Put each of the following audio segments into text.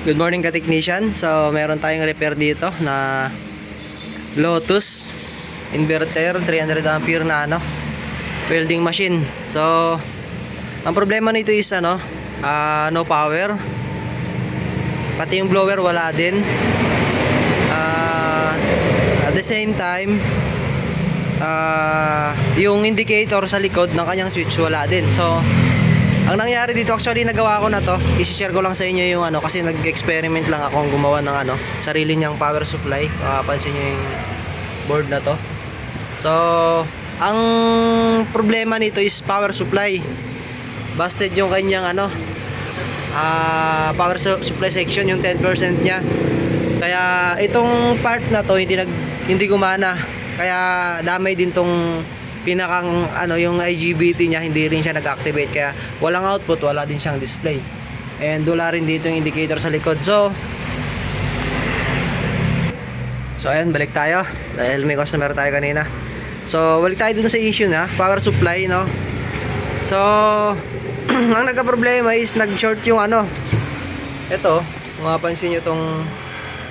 Good morning ka-technician. So meron tayong repair dito na Lotus inverter 300 ampere na welding machine. So ang problema nito is no power. Pati yung blower wala din. At the same time yung indicator sa likod ng kanyang switch wala din. So ang nangyari dito, actually nagawa ko na to, i-share ko lang sa inyo yung kasi nag-experiment lang akong gumawa ng sarili niyang power supply. Pansin niyo yung board na to. So ang problema nito is power supply. Busted yung kanyang power supply section, yung 10% niya. Kaya itong part na to hindi gumana. Kaya damay din tong pinakang yung IGBT niya, hindi rin siya nag-activate, kaya walang output, wala din siyang display, and wala rin dito yung indicator sa likod. So ayan, balik tayo dahil may customer tayo kanina. So balik tayo dun sa issue na power supply, no? So ang nagka-problema is nag-short yung ito, mapapansin nyo tong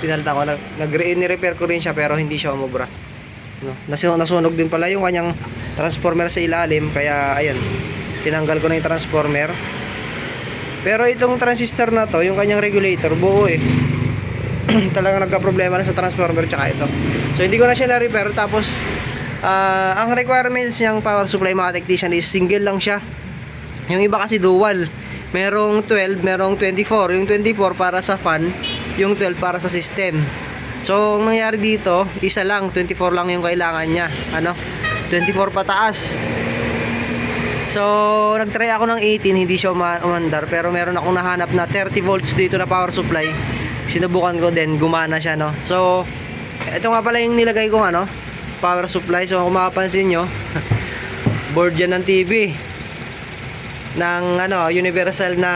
pinalitan ko, nag-repair ko rin siya pero hindi siya umubra. Nasunog din pala yung kanyang transformer sa ilalim, kaya ayun, tinanggal ko na yung transformer. Pero itong transistor na to, yung kanyang regulator, buo talagang nagka-problema na sa transformer tsaka ito. So hindi ko na siya na-repair. Tapos ang requirements niyang power supply, mga technician, is single lang siya. Yung iba kasi dual, merong 12, merong 24. Yung 24 para sa fan, yung 12 para sa system. So ang nangyari dito, isa lang, 24 lang yung kailangan niya, 24 pataas. So nagtry ako ng 18, hindi siya umandar, pero meron akong nahanap na 30 volts dito na power supply. Sinubukan ko din, gumana siya, no. So ito nga pala yung nilagay kong power supply. So kung mapapansin nyo, board yan ng TV ng universal na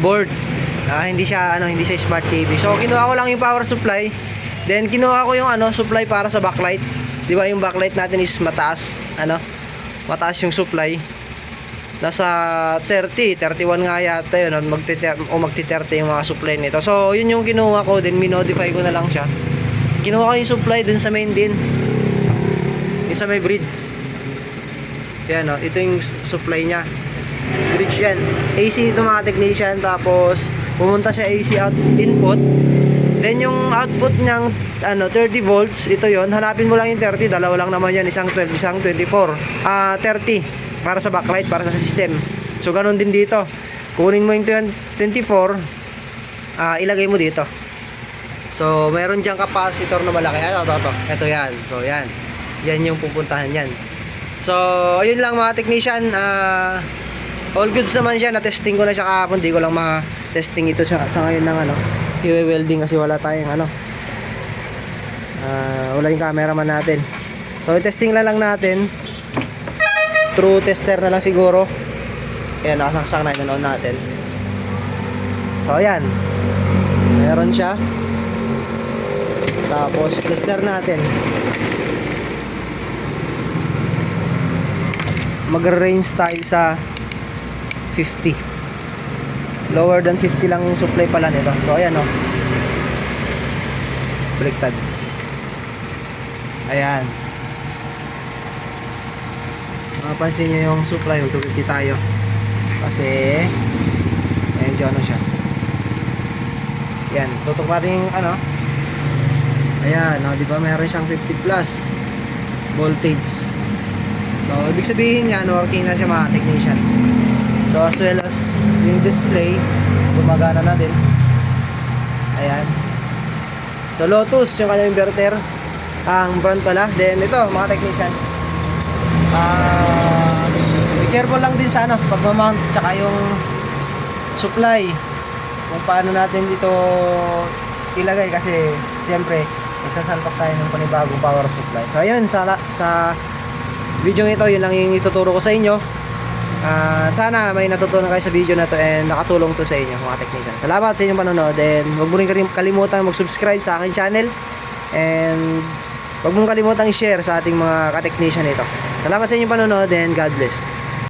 board. Hindi siya smart TV. So kinuha ko lang yung power supply, then kinuha ko yung supply para sa backlight. Di ba yung backlight natin is mataas, mataas yung supply. Nasa 30, 31 nga yata yun, magti-30 yung mga supply nito. So yun yung kinuha ko, then minodify ko na lang siya. Kinuha ko yung supply dun sa main din, yung sa may bridge. Yan, ito yung supply nya, bridge yan. AC ito, mga technician. Tapos pumunta sa AC input, then yung output niyang 30 volts, ito yon. Hanapin mo lang yung 30, dalawa lang naman yan, isang 12, isang 24. 30 para sa backlight, para sa system. So ganun din dito, kunin mo yung 24, ilagay mo dito. So meron diyang capacitor na malaki. Ito yan. So yan yung pupuntahan yan. So ayun lang, mga technician. All goods naman siya. Na-testing ko na siya kahapon. Di ko lang ma-testing ito sa ngayon ng i-welding kasi wala tayong wala yung cameraman natin. So i-testing lang natin through tester na lang siguro. Ayan, nakasaksak na yun natin. So ayan, meron siya. Tapos tester natin, mag-range tayo sa 50. Lower than 50 lang yung supply pala nito. So ayan, baliktad. Ayan, mapapansin nyo yung supply, yung 250 tayo kasi medyo siya. Ayan, tutok natin yung ayan, diba meron siyang 50 plus voltage. So ibig sabihin yan, working na siya, mga technician. So as well as yung display, gumagana na din. Ayan. So Lotus yung kanyang inverter, ang brand pala. Then ito, mga technician, be careful lang din sa pagmamount, tsaka yung supply, kung paano natin dito ilagay, kasi siyempre magsasalpak tayo ng panibagong power supply. So ayun, sa video ito, yun lang yung ituturo ko sa inyo. Sana may natutunan kayo sa video na to and nakatulong to sa inyo, mga technician. Salamat sa inyong panonood, and huwag mo rin kalimutan mag-subscribe sa aking channel, and huwag mong kalimutan i-share sa ating mga ka-technician ito. Salamat sa inyong panonood and God bless.